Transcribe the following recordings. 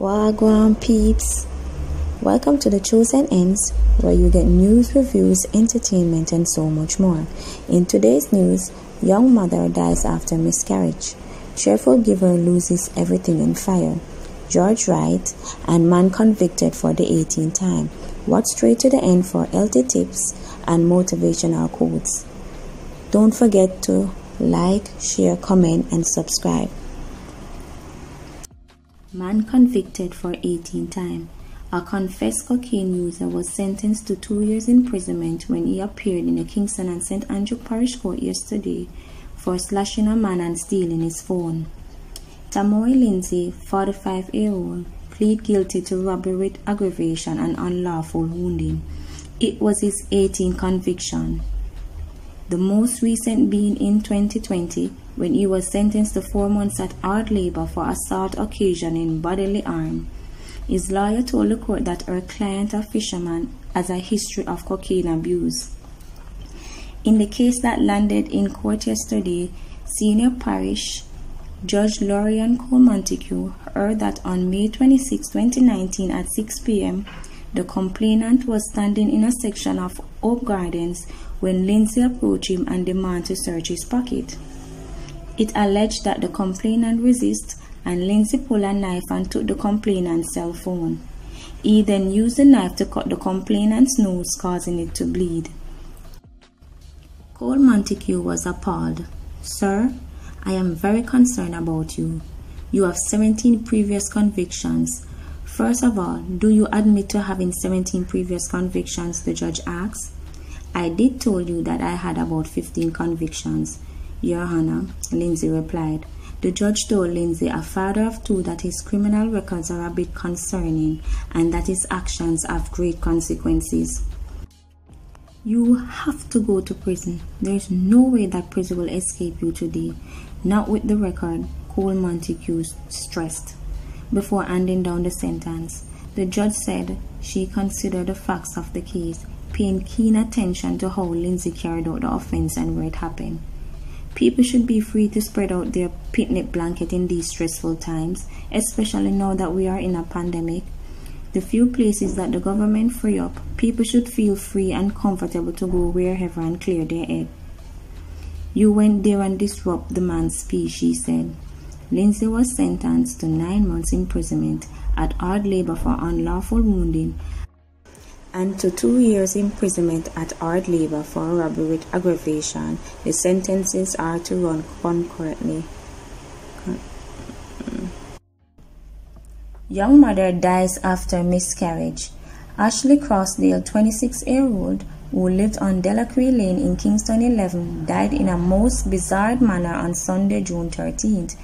Wagwan peeps, welcome to the Chosen Ends, where you get news, reviews, entertainment and so much more. In today's news, young mother dies after miscarriage. Cheerful giver loses everything in fire. George Wright and man convicted for the 18th time. Watch straight to the end for healthy tips and motivational quotes. Don't forget to like, share, comment and subscribe. Man convicted for 18th time. A confessed cocaine user was sentenced to 2 years imprisonment when he appeared in the Kingston and St. Andrew Parish Court yesterday for slashing a man and stealing his phone. Tamoy Lindsay, 45-year-old, pleaded guilty to robbery with aggravation and unlawful wounding. It was his 18th conviction, the most recent being in 2020 when he was sentenced to 4 months at hard labor for assault occasioning bodily harm. His lawyer told the court that her client, a fisherman, has a history of cocaine abuse. In the case that landed in court yesterday, Senior Parish Judge Lorian Cole Montague heard that on May 26, 2019 at 6 p.m., the complainant was standing in a section of Oak Gardens when Lindsay approached him and demanded to search his pocket. It alleged that the complainant resisted and Lindsay pulled a knife and took the complainant's cell phone. He then used the knife to cut the complainant's nose, causing it to bleed. Cole Montague was appalled. "Sir, I am very concerned about you. You have 17 previous convictions. First of all, do you admit to having 17 previous convictions?" the judge asked. "I did tell you that I had about 15 convictions, Your Honor," Lindsay replied. The judge told Lindsay, a father of two, that his criminal records are a bit concerning and that his actions have great consequences. "You have to go to prison. There is no way that prison will escape you today. Not with the record," Cole Montague stressed. Before handing down the sentence, the judge said she considered the facts of the case, paying keen attention to how Lindsay carried out the offense and where it happened. People should be free to spread out their picnic blanket in these stressful times, especially now that we are in a pandemic. The few places that the government free up, people should feel free and comfortable to go wherever and clear their head. "You went there and disrupt the man's speech," she said. Lindsay was sentenced to 9 months imprisonment at hard labor for unlawful wounding and to 2 years imprisonment at hard labor for robbery with aggravation. The sentences are to run concurrently. Young mother dies after miscarriage. Ashley Crossdale, 26-year-old, who lived on Delacree Lane in Kingston 11, died in a most bizarre manner on Sunday, June 13th,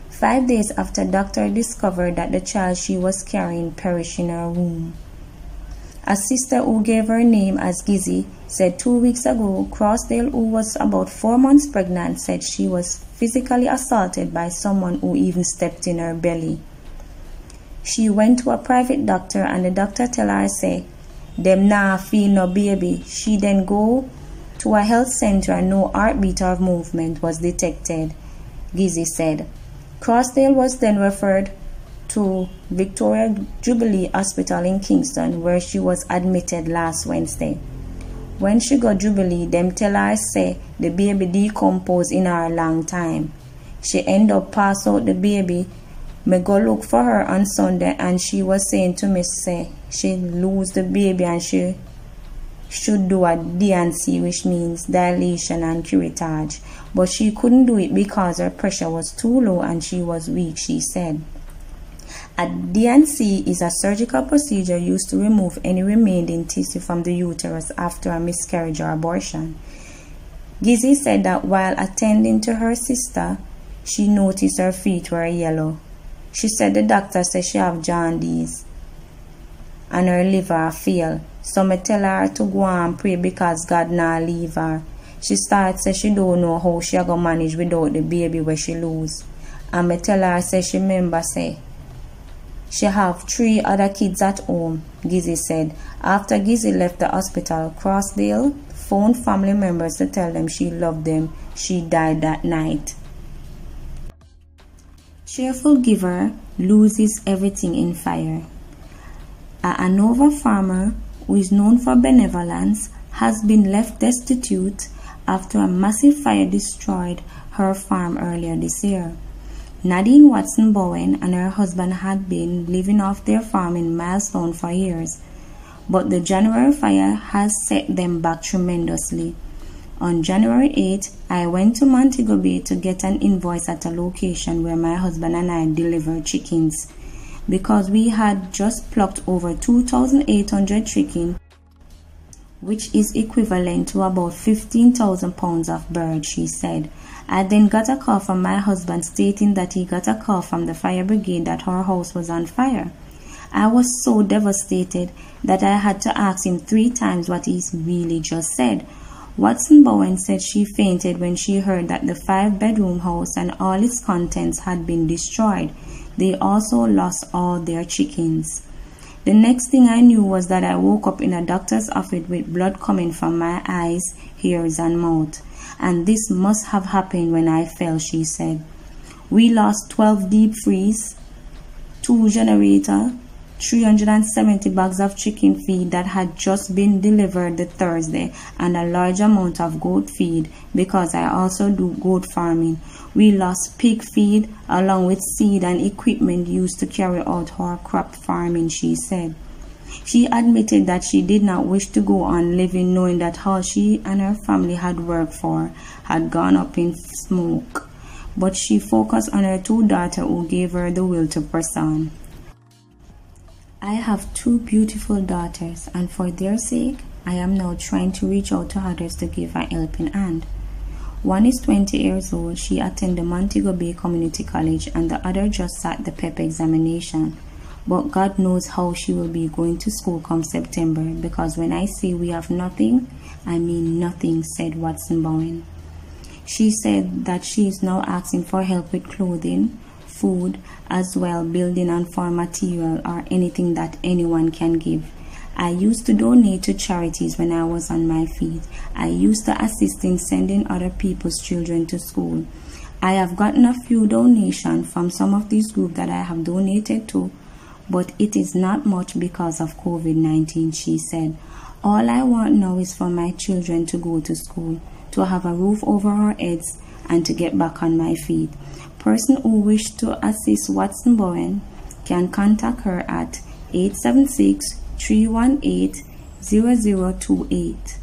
5 days after doctors discovered that the child she was carrying perished in her womb. A sister who gave her name as Gizzy said 2 weeks ago Crossdale, who was about 4 months pregnant, said she was physically assaulted by someone who even stepped in her belly. She went to a private doctor and the doctor tell her say, "Dem nah feel no baby." She then go to a health center and no heartbeat or movement was detected, Gizzy said. Crossdale was then referred to Victoria Jubilee Hospital in Kingston, where she was admitted last Wednesday. When she got Jubilee, them tell her say the baby decomposed in her long time. She end up pass out the baby. Me go look for her on Sunday and she was saying to me say she lose the baby and she should do a D&C, which means dilation and curettage, but she couldn't do it because her pressure was too low and she was weak, she said. A D&C is a surgical procedure used to remove any remaining tissue from the uterus after a miscarriage or abortion. Gizzy said that while attending to her sister, she noticed her feet were yellow. She said the doctor said she have jaundice and her liver fail. So me tell her to go and pray because God nah leave her. She started say she don't know how she go manage without the baby where she lose. And me tell her say she remember say she have 3 other kids at home, Gizzy said. After Gizzy left the hospital, Crossdale phoned family members to tell them she loved them. She died that night. Cheerful giver loses everything in fire. A Hanover farmer who is known for benevolence has been left destitute after a massive fire destroyed her farm earlier this year. Nadine Watson Bowen and her husband had been living off their farm in Milestone for years, but the January fire has set them back tremendously. On January 8, I went to Montego Bay to get an invoice at a location where my husband and I delivered chickens. Because we had just plucked over 2,800 chickens, which is equivalent to about 15,000 pounds of bird, she said. I then got a call from my husband stating that he got a call from the fire brigade that our house was on fire. I was so devastated that I had to ask him 3 times what he really just said. Watson Bowen said she fainted when she heard that the 5-bedroom house and all its contents had been destroyed. They also lost all their chickens. The next thing I knew was that I woke up in a doctor's office with blood coming from my eyes, ears, and mouth. And this must have happened when I fell, she said. We lost 12 deep freeze, 2 generators, 370 bags of chicken feed that had just been delivered the Thursday, and a large amount of goat feed because I also do goat farming. We lost pig feed along with seed and equipment used to carry out our crop farming, she said. She admitted that she did not wish to go on living knowing that all she and her family had worked for had gone up in smoke, but she focused on her 2 daughters who gave her the will to press on. I have 2 beautiful daughters, and for their sake, I am now trying to reach out to others to give a helping hand. One is 20 years old. She attended Montego Bay Community College, and the other just sat the PEP examination. But God knows how she will be going to school come September, because when I say we have nothing, I mean nothing, said Watson Bowen. She said that she is now asking for help with clothing, food, as well building and farm material or anything that anyone can give. I used to donate to charities when I was on my feet. I used to assist in sending other people's children to school. I have gotten a few donations from some of these groups that I have donated to, but it is not much because of COVID-19, she said. All I want now is for my children to go to school, to have a roof over our heads, and to get back on my feet. Person who wish to assist Watson Bowen can contact her at 876-318-0028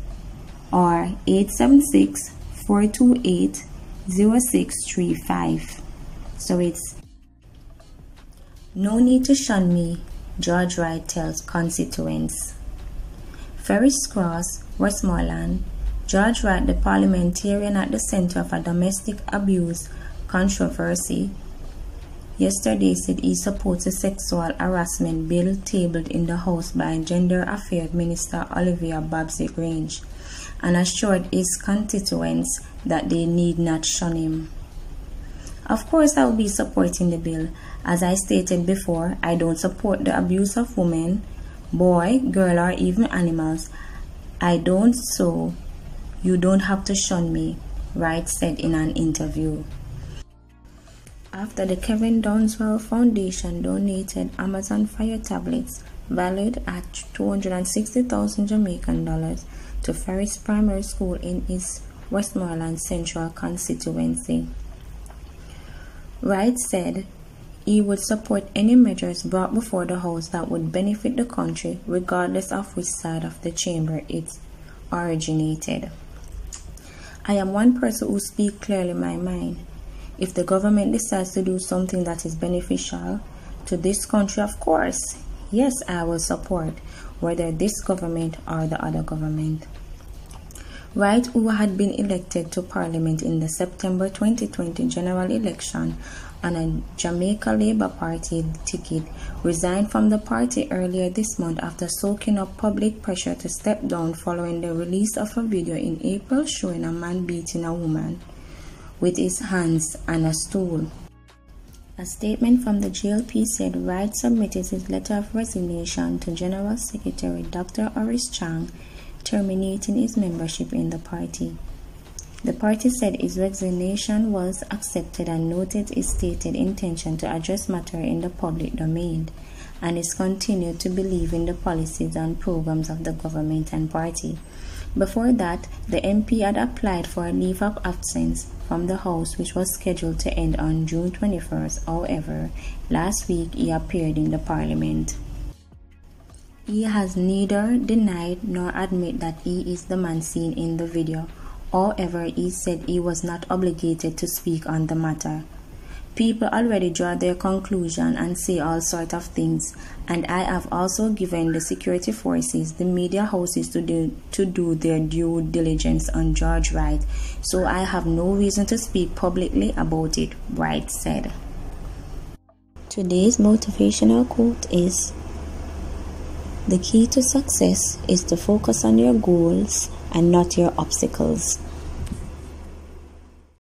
or 876-428-0635. So it's no need to shun me, George Wright tells constituents. Ferris Cross, Westmoreland. George Wright, the parliamentarian at the center of a domestic abuse controversy, yesterday said he supports a sexual harassment bill tabled in the House by Gender Affairs Minister Olivia Babsey-Grange, and assured his constituents that they need not shun him. Of course, I will be supporting the bill. As I stated before, I don't support the abuse of women, boy, girl, or even animals. I don't, so you don't have to shun me, Wright said in an interview. After the Kevin Downswell Foundation donated Amazon Fire tablets valued at 260,000 Jamaican dollars to Ferris Primary School in his Westmoreland Central constituency. Wright said he would support any measures brought before the House that would benefit the country, regardless of which side of the chamber it originated. I am one person who speaks clearly my mind. If the government decides to do something that is beneficial to this country, of course, yes, I will support, whether this government or the other government. Wright, who had been elected to Parliament in the September 2020 general election on a Jamaica Labour Party ticket, resigned from the party earlier this month after soaking up public pressure to step down following the release of a video in April showing a man beating a woman with his hands and a stool. A statement from the GLP said Wright submitted his letter of resignation to General Secretary Dr. Horace Chang, terminating his membership in the party. The party said his resignation was accepted and noted his stated intention to address matters in the public domain, and is continued to believe in the policies and programs of the government and party. Before that, the MP had applied for a leave of absence from the House, which was scheduled to end on June 21st. However, last week he appeared in the Parliament. He has neither denied nor admitted that he is the man seen in the video. However, he said he was not obligated to speak on the matter. People already draw their conclusion and say all sorts of things, and I have also given the security forces, the media houses to do their due diligence on George Wright, so I have no reason to speak publicly about it, Wright said. Today's motivational quote is, "The key to success is to focus on your goals and not your obstacles."